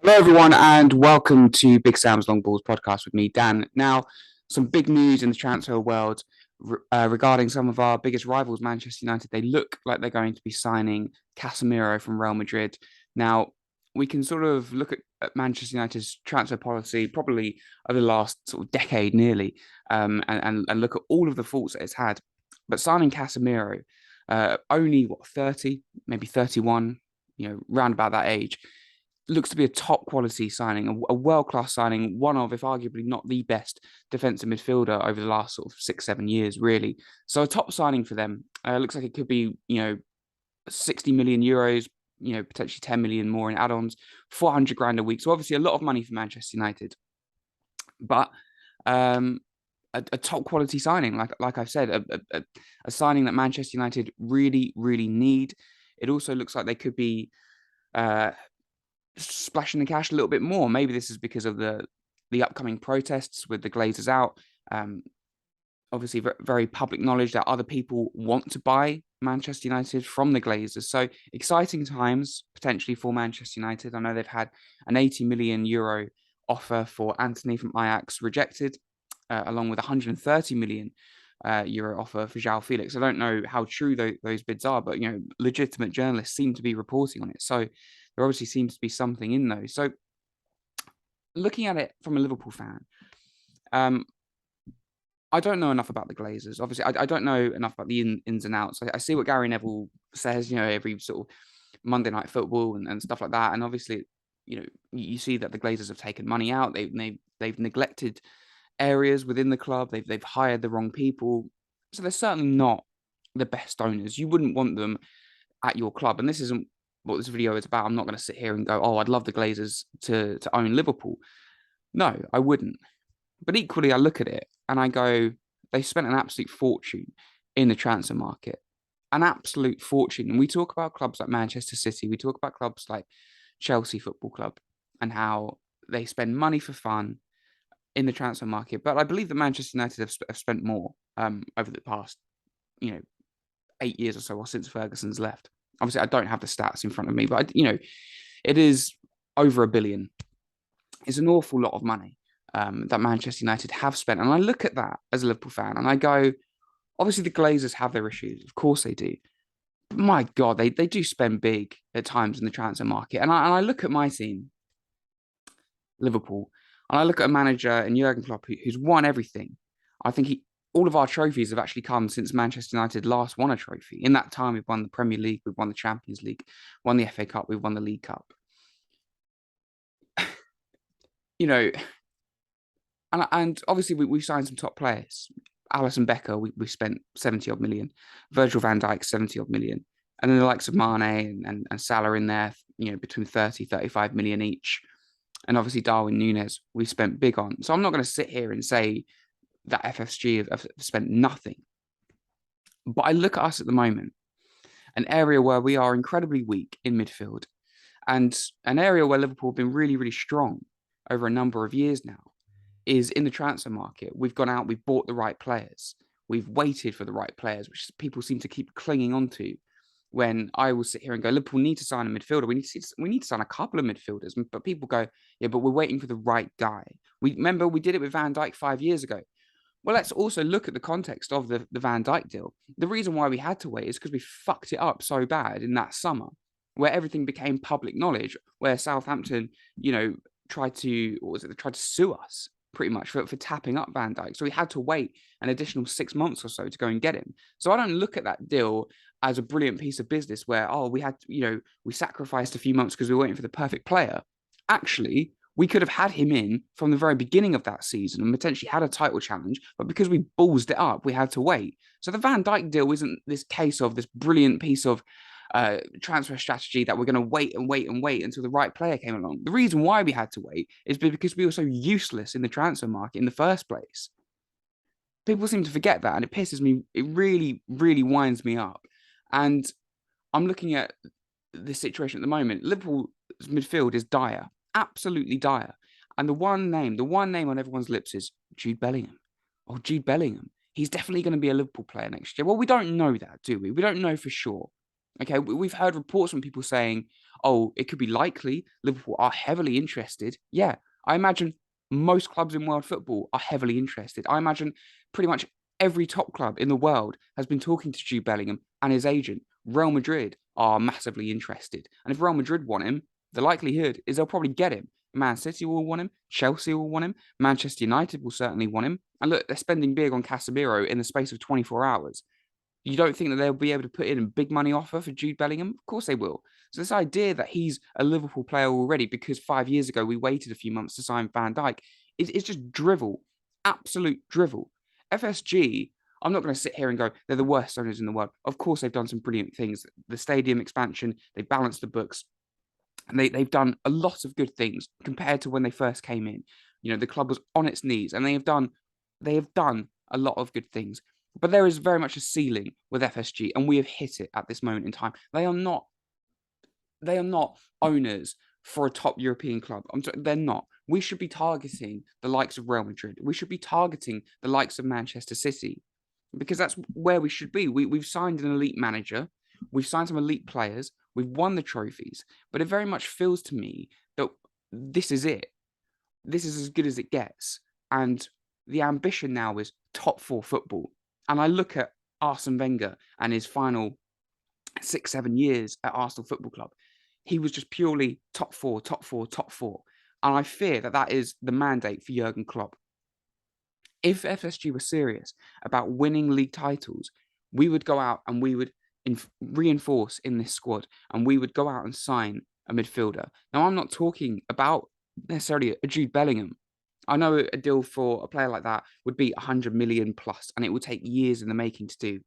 Hello, everyone, and welcome to Big Sam's Long Balls podcast with me, Dan. Now, some big news in the transfer world regarding some of our biggest rivals, Manchester United. They look like they're going to be signing Casemiro from Real Madrid. Now, we can sort of look at Manchester United's transfer policy probably over the last sort of decade nearly, and look at all of the faults that it's had. But signing Casemiro, only, 30, maybe 31, round about that age, looks to be a top quality signing, a world-class signing, one of, if arguably not the best defensive midfielder over the last sort of 6-7 years, really. So a top signing for them. Looks like it could be, 60 million euros, potentially 10 million more in add-ons, 400 grand a week. So obviously a lot of money for Manchester United. But a top quality signing, like I've said, a signing that Manchester United really, really need. It also looks like they could be splashing the cash a little bit more. Maybe this is because of the upcoming protests with the Glazers out. Obviously, very public knowledge that other people want to buy Manchester United from the Glazers. So exciting times potentially for Manchester United. I know they've had an 80 million euro offer for Anthony from Ajax rejected, along with 130 million euro offer for João Felix. I don't know how true those bids are, but legitimate journalists seem to be reporting on it. So there obviously seems to be something in those. So looking at it from a Liverpool fan, I don't know enough about the Glazers. Obviously, I don't know enough about the ins and outs. I see what Gary Neville says, every sort of Monday Night Football and stuff like that. And obviously, you see that the Glazers have taken money out. They've neglected areas within the club. They've hired the wrong people. So they're certainly not the best owners. You wouldn't want them at your club. And this isn't what this video is about. I'm not going to sit here and go, I'd love the Glazers to own Liverpool. No, I wouldn't. But equally, I look at it and I go, they spent an absolute fortune in the transfer market. An absolute fortune. And we talk about clubs like Manchester City. We talk about clubs like Chelsea Football Club and how they spend money for fun in the transfer market. But I believe that Manchester United have spent more over the past, 8 years or so, or since Ferguson's left. Obviously, I don't have the stats in front of me, but, it is over £1 billion. It's an awful lot of money that Manchester United have spent. And I look at that as a Liverpool fan and I go, obviously the Glazers have their issues. Of course they do. But my God, they do spend big at times in the transfer market. And I look at my team, Liverpool, and I look at a manager in Jurgen Klopp who's won everything. I think all of our trophies have actually come since Manchester United last won a trophy. In that time, we've won the Premier League, we've won the Champions League, won the FA Cup, we've won the League Cup. And obviously we signed some top players. Alisson Becker, we spent 70 odd million. Virgil van Dijk, 70 odd million. And then the likes of Mane and Salah in there, between 30, 35 million each. And obviously Darwin Núñez, we spent big on. So I'm not going to sit here and say that FSG have spent nothing. But I look at us at the moment, an area where we are incredibly weak in midfield, and an area where Liverpool have been really, really strong over a number of years now, is in the transfer market. We've gone out, we've bought the right players. We've waited for the right players, which people seem to keep clinging on to. When I will sit here and go, Liverpool need to sign a midfielder. We need to sign a couple of midfielders. But people go, yeah, but we're waiting for the right guy. Remember we did it with Van Dijk 5 years ago. Well, let's also look at the context of the Van Dijk deal. The reason why we had to wait is because we fucked it up so bad in that summer, where everything became public knowledge, where Southampton, tried to sue us pretty much for tapping up Van Dijk. So we had to wait an additional 6 months or so to go and get him. So I don't look at that deal as a brilliant piece of business where, we had, we sacrificed a few months because we were waiting for the perfect player. Actually, we could have had him in from the very beginning of that season and potentially had a title challenge, but because we ballsed it up, we had to wait. So the Van Dijk deal isn't this case of this brilliant piece of transfer strategy that we're going to wait and wait and wait until the right player came along. The reason why we had to wait is because we were so useless in the transfer market in the first place. People seem to forget that, and it pisses me. It really, really winds me up. And I'm looking at this situation at the moment. Liverpool's midfield is dire, absolutely dire. And the one name on everyone's lips is Jude Bellingham. Oh, Jude Bellingham. He's definitely going to be a Liverpool player next year. Well, we don't know that, do we? We don't know for sure. Okay, we've heard reports from people saying, oh, it could be likely Liverpool are heavily interested. Yeah, I imagine most clubs in world football are heavily interested. I imagine pretty much every top club in the world has been talking to Jude Bellingham and his agent. Real Madrid are massively interested. And if Real Madrid want him, the likelihood is they'll probably get him. Man City will want him. Chelsea will want him. Manchester United will certainly want him. And look, they're spending big on Casemiro in the space of 24 hours. You don't think that they'll be able to put in a big money offer for Jude Bellingham? Of course they will. So this idea that he's a Liverpool player already because 5 years ago we waited a few months to sign Van Dijk is just drivel, absolute drivel. FSG, I'm not going to sit here and go, they're the worst owners in the world. Of course they've done some brilliant things. The stadium expansion, they balanced the books, and they've done a lot of good things compared to when they first came in. You know, the club was on its knees, and they have done a lot of good things. But there is very much a ceiling with FSG, and we have hit it at this moment in time. They are not owners for a top European club. They're not. We should be targeting the likes of Real Madrid. We should be targeting the likes of Manchester City, because that's where we should be. We've signed an elite manager. We've signed some elite players. We've won the trophies. But it very much feels to me that this is it. This is as good as it gets. And the ambition now is top four football. And I look at Arsene Wenger and his final 6-7 years at Arsenal Football Club. He was just purely top four, top four, top four. And I fear that that is the mandate for Jurgen Klopp. If FSG were serious about winning league titles, we would go out and we would reinforce in this squad, and we would go out and sign a midfielder. Now, I'm not talking about necessarily a Jude Bellingham. I know a deal for a player like that would be 100 million plus, and it would take years in the making to do.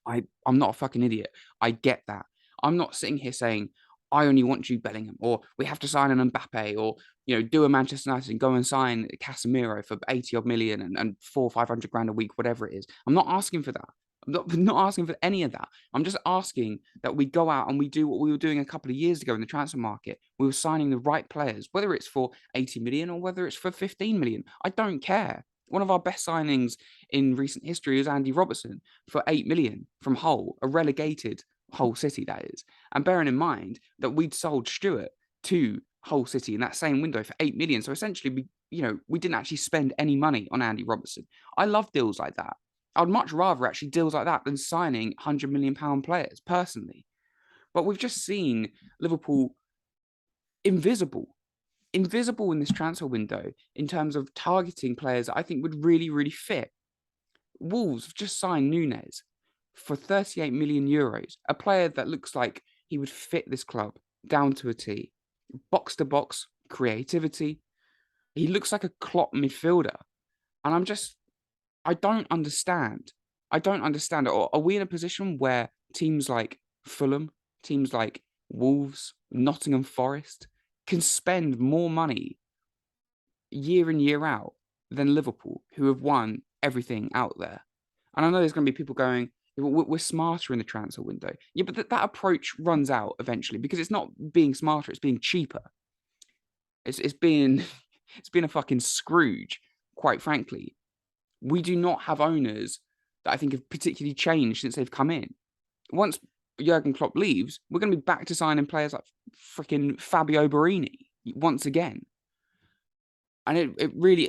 I'm not a fucking idiot. I get that. I'm not sitting here saying I only want Jude Bellingham, or we have to sign an Mbappe, or do a Manchester United and go and sign Casemiro for 80 odd million and 400-500 grand a week, whatever it is. I'm not asking for that. I'm not asking for any of that. I'm just asking that we go out and we do what we were doing a couple of years ago in the transfer market. We were signing the right players, whether it's for 80 million or whether it's for 15 million. I don't care. One of our best signings in recent history is Andy Robertson for 8 million from Hull, a relegated Hull City, that is. And bearing in mind that we'd sold Stewart to Hull City in that same window for 8 million. So essentially, we didn't actually spend any money on Andy Robertson. I love deals like that. I'd much rather actually deals like that than signing £100 million players, personally. But we've just seen Liverpool invisible in this transfer window in terms of targeting players that I think would really, really fit. Wolves have just signed Nunez for 38 million euros, a player that looks like he would fit this club down to a T. Box to box, creativity. He looks like a Klopp midfielder. And I don't understand. Are we in a position where teams like Fulham, teams like Wolves, Nottingham Forest can spend more money year in, year out than Liverpool, who have won everything out there? And I know there's going to be people going, we're smarter in the transfer window. Yeah, but that approach runs out eventually, because it's not being smarter, it's being cheaper. It's being a fucking Scrooge, quite frankly. We do not have owners that I think have particularly changed since they've come in. Once Jurgen Klopp leaves, we're going to be back to signing players like freaking Fabio Borini once again. And it really,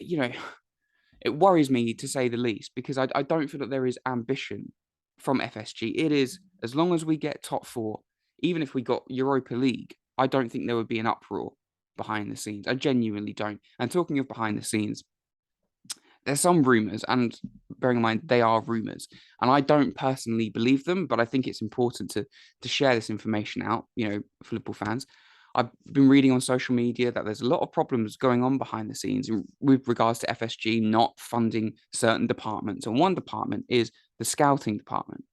it worries me, to say the least, because I don't feel that there is ambition from FSG. It is, as long as we get top four, even if we got Europa League, I don't think there would be an uproar behind the scenes. I genuinely don't. And talking of behind the scenes, there's some rumours, and bearing in mind they are rumours, and I don't personally believe them, but I think it's important to share this information out, for Liverpool fans. I've been reading on social media that there's a lot of problems going on behind the scenes with regards to FSG not funding certain departments. And one department is the scouting department.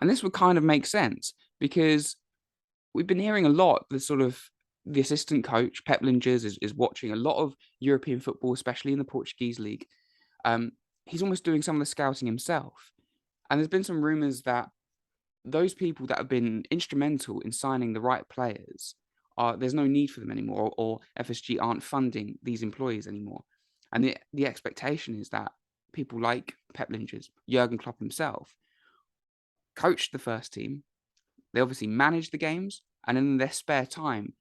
And this would kind of make sense, because we've been hearing a lot, the assistant coach, Pep Lingers, is watching a lot of European football, especially in the Portuguese league. He's almost doing some of the scouting himself. And there's been some rumours that those people that have been instrumental in signing the right players, there's no need for them anymore, or FSG aren't funding these employees anymore. And the expectation is that people like Pep Lingers, Jurgen Klopp himself, coached the first team, They obviously manage the games, and in their spare time,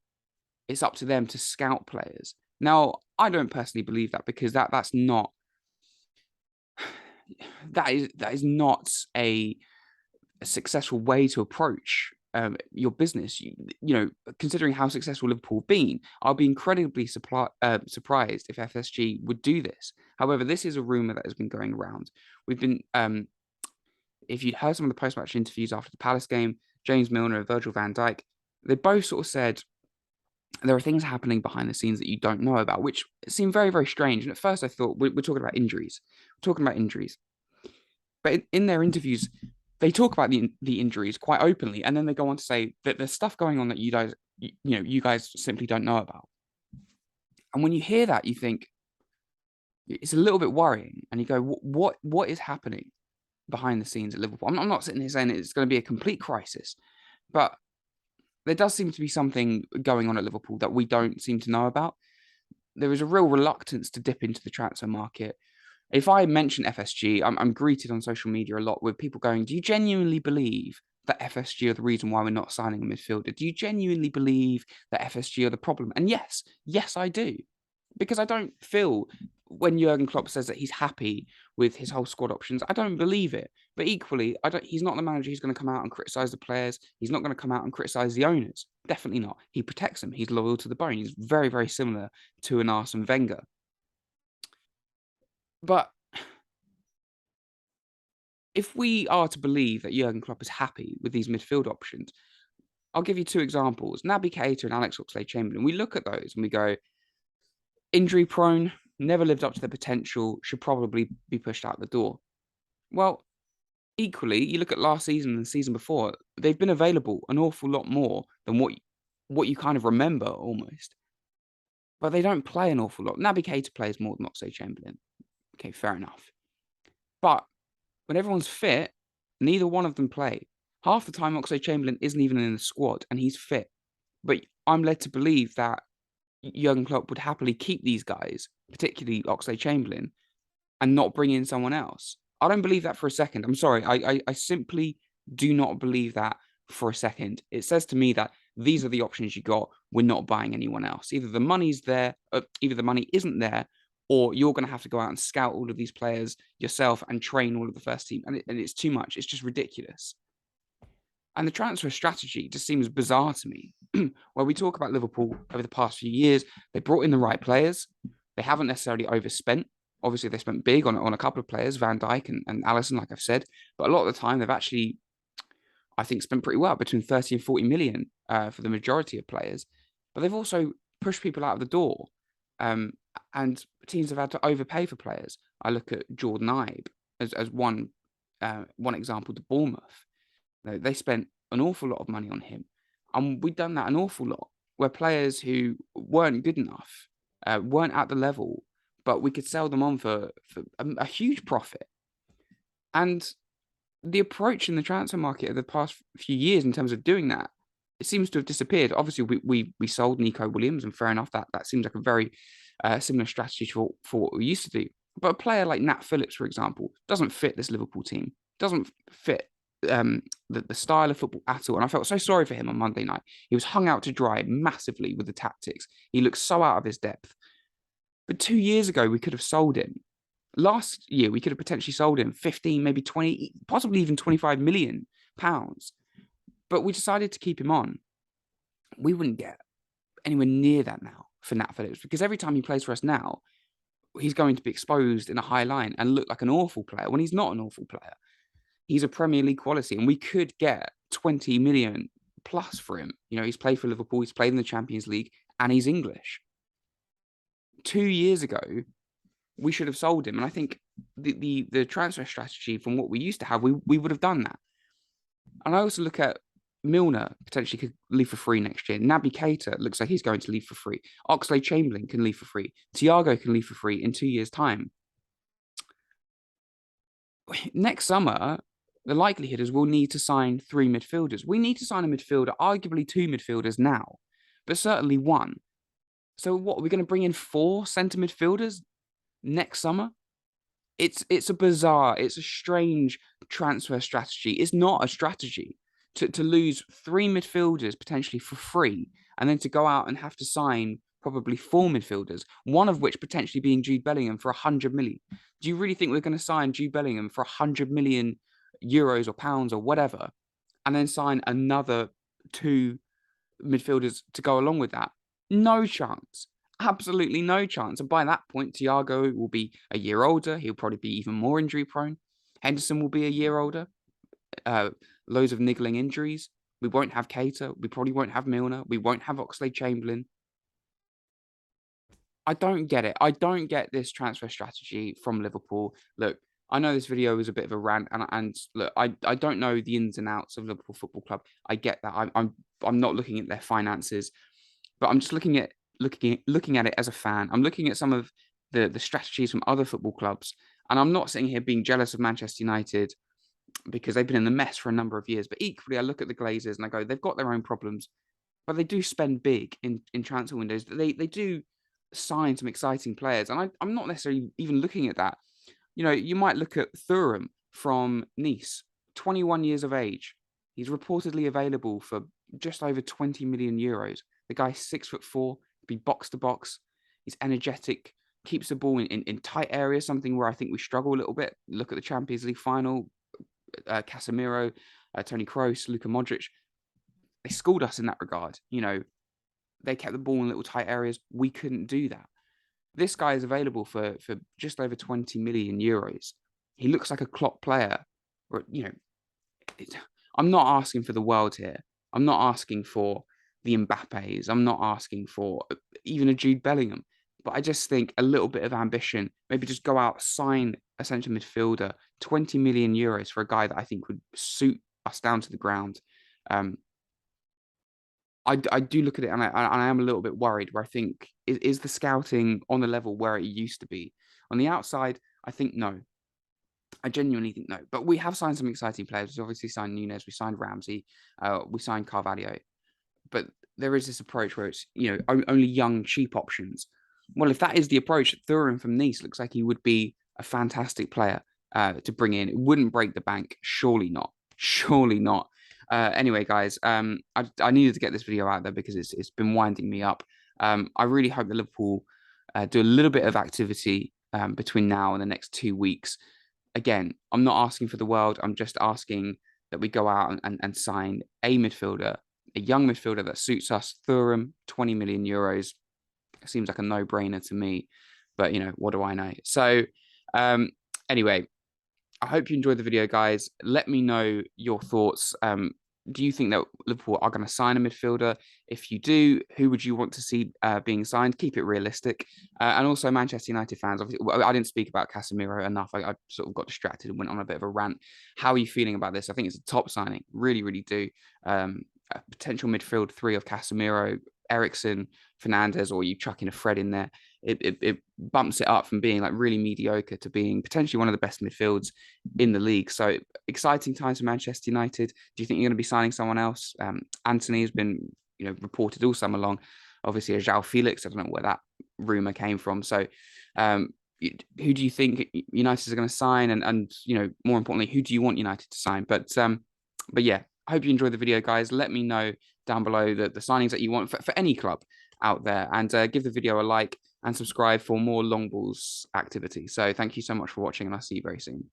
it's up to them to scout players. Now, I don't personally believe that, because that's not that is not a successful way to approach your business. Considering how successful Liverpool have been, I'll be incredibly surprised if FSG would do this. However, this is a rumor that has been going around. We've been, if you'd heard some of the post-match interviews after the Palace game, James Milner and Virgil van Dijk, they both sort of said there are things happening behind the scenes that you don't know about, which seemed very, very strange. And at first I thought, we're talking about injuries. We're talking about injuries. But in their interviews, they talk about the injuries quite openly, and then they go on to say that there's stuff going on that you guys simply don't know about. And when you hear that, you think it's a little bit worrying, and you go, what is happening behind the scenes at Liverpool? I'm not sitting here saying it's going to be a complete crisis, but there does seem to be something going on at Liverpool that we don't seem to know about. There is a real reluctance to dip into the transfer market. If I mention FSG, I'm greeted on social media a lot with people going, do you genuinely believe that FSG are the reason why we're not signing a midfielder? Do you genuinely believe that FSG are the problem? And yes, I do. Because I don't feel, when Jurgen Klopp says that he's happy with his whole squad options, I don't believe it. But equally, he's not the manager who's going to come out and criticise the players. He's not going to come out and criticise the owners. Definitely not. He protects them. He's loyal to the bone. He's very, very similar to an Arsene Wenger. But if we are to believe that Jurgen Klopp is happy with these midfield options, I'll give you two examples. Naby Keita and Alex Oxlade-Chamberlain. We look at those and we go, injury prone, never lived up to their potential, should probably be pushed out the door. Well, equally, you look at last season and the season before, they've been available an awful lot more than what you kind of remember almost. But they don't play an awful lot. Naby Keita plays more than Oxlade-Chamberlain. Okay, fair enough. But when everyone's fit, neither one of them play. Half the time, Oxlade-Chamberlain isn't even in the squad, and he's fit. But I'm led to believe that Jurgen Klopp would happily keep these guys, particularly Oxlade-Chamberlain, and not bring in someone else. I don't believe that for a second. I'm sorry. I simply do not believe that for a second. It says to me that these are the options you got. We're not buying anyone else. Either the money's there, either the money isn't there, or you're going to have to go out and scout all of these players yourself and train all of the first team. And it's too much. It's just ridiculous. And the transfer strategy just seems bizarre to me. Where we talk about Liverpool over the past few years, they brought in the right players. They haven't necessarily overspent. Obviously, they spent big on a couple of players, Van Dijk and Alisson, like I've said. But a lot of the time, they've actually, I think, spent pretty well, between 30 and 40 million for the majority of players. But they've also pushed people out of the door. And teams have had to overpay for players. I look at Jordan Ibe as one example to Bournemouth. They spent an awful lot of money on him. And we've done that an awful lot, where players who weren't good enough, weren't at the level, but we could sell them on for a huge profit. And the approach in the transfer market of the past few years in terms of doing that, it seems to have disappeared. Obviously, we sold Nico Williams, and fair enough, that seems like a very similar strategy for what we used to do. But a player like Nat Phillips, for example, doesn't fit this Liverpool team, doesn't fit the style of football at all. And I felt so sorry for him on Monday night. He was hung out to dry massively with the tactics. He looked so out of his depth. But 2 years ago, we could have sold him. Last year, we could have potentially sold him 15, maybe 20, possibly even 25 million pounds. But we decided to keep him on. We wouldn't get anywhere near that now for Nat Phillips, because every time he plays for us now, he's going to be exposed in a high line and look like an awful player when he's not an awful player. He's a Premier League quality, and we could get 20 million plus for him. He's played for Liverpool, he's played in the Champions League, and he's English. 2 years ago, we should have sold him. And I think the transfer strategy from what we used to have, we would have done that. And I also look at Milner potentially could leave for free next year. Naby Keita looks like he's going to leave for free. Oxlade-Chamberlain can leave for free. Thiago can leave for free in 2 years' time. Next summer, the likelihood is we'll need to sign 3 midfielders. We need to sign a midfielder, arguably 2 midfielders now, but certainly 1. So what, are we going to bring in 4 centre midfielders next summer? It's a bizarre, it's a strange transfer strategy. It's not a strategy. to lose 3 midfielders potentially for free, and then to go out and have to sign probably 4 midfielders, one of which potentially being Jude Bellingham for 100 million. Do you really think we're going to sign Jude Bellingham for 100 million euros or pounds or whatever, and then sign another 2 midfielders to go along with that? No chance. Absolutely no chance. And by that point, Thiago will be a year older. He'll probably be even more injury prone. Henderson will be a year older. Loads of niggling injuries. We won't have Keita. We probably won't have Milner. We won't have Oxlade-Chamberlain. I don't get it. I don't get this transfer strategy from Liverpool. Look, I know this video is a bit of a rant, and look, I don't know the ins and outs of Liverpool Football Club. I get that. I'm not looking at their finances, but I'm just looking at it as a fan. I'm looking at some of the strategies from other football clubs, and I'm not sitting here being jealous of Manchester United because they've been in the mess for a number of years. But equally, I look at the Glazers and I go, they've got their own problems, but they do spend big in transfer windows. They do sign some exciting players, and I'm not necessarily even looking at that. You know, you might look at Thuram from Nice, 21 years of age. He's reportedly available for just over 20 million euros. The guy's 6'4", be box to box. He's energetic, keeps the ball in tight areas, something where I think we struggle a little bit. Look at the Champions League final. Casemiro, Toni Kroos, Luka Modric, they schooled us in that regard. You know, they kept the ball in little tight areas. We couldn't do that. This guy is available for just over 20 million euros. He looks like a Klopp player. Or, you know, I'm not asking for the world here. I'm not asking for the Mbappes. I'm not asking for even a Jude Bellingham. But I just think a little bit of ambition, maybe just go out, sign a central midfielder, 20 million euros for a guy that I think would suit us down to the ground. I do look at it, and I am a little bit worried, where I think, is the scouting on the level where it used to be? On the outside, I think no. I genuinely think no. But we have signed some exciting players. We obviously signed Nunez, we signed Ramsey, we signed Carvalho. But there is this approach where it's, you know, only young, cheap options. Well, if that is the approach, Thuram from Nice looks like he would be a fantastic player to bring in. It wouldn't break the bank. Surely not. Surely not. Anyway, guys, I needed to get this video out there because it's been winding me up. I really hope that Liverpool do a little bit of activity between now and the next 2 weeks. Again, I'm not asking for the world. I'm just asking that we go out and sign a midfielder, a young midfielder that suits us. Thuram, 20 million euros. Seems like a no-brainer to me, but, you know, what do I know? So anyway, I hope you enjoyed the video, guys. Let me know your thoughts. Do you think that Liverpool are going to sign a midfielder? If you do, who would you want to see being signed? Keep it realistic. And also, Manchester United fans, obviously, I didn't speak about Casemiro enough. I sort of got distracted and went on a bit of a rant. How are you feeling about this? I think it's a top signing. Really, really do. A potential midfield 3 of Casemiro, Eriksen, Fernandez, or you chuck in a Fred in there. It bumps it up from being like really mediocre to being potentially one of the best midfields in the league. So exciting times for Manchester United. Do you think you're going to be signing someone else? Anthony has been, you know, reported all summer long. Obviously, a João Felix. I don't know where that rumor came from. So who do you think United are going to sign? And you know, more importantly, who do you want United to sign? But yeah, I hope you enjoyed the video, guys. Let me know down below the signings that you want for any club out there, and give the video a like and subscribe for more long balls activity. So thank you so much for watching, and I'll see you very soon.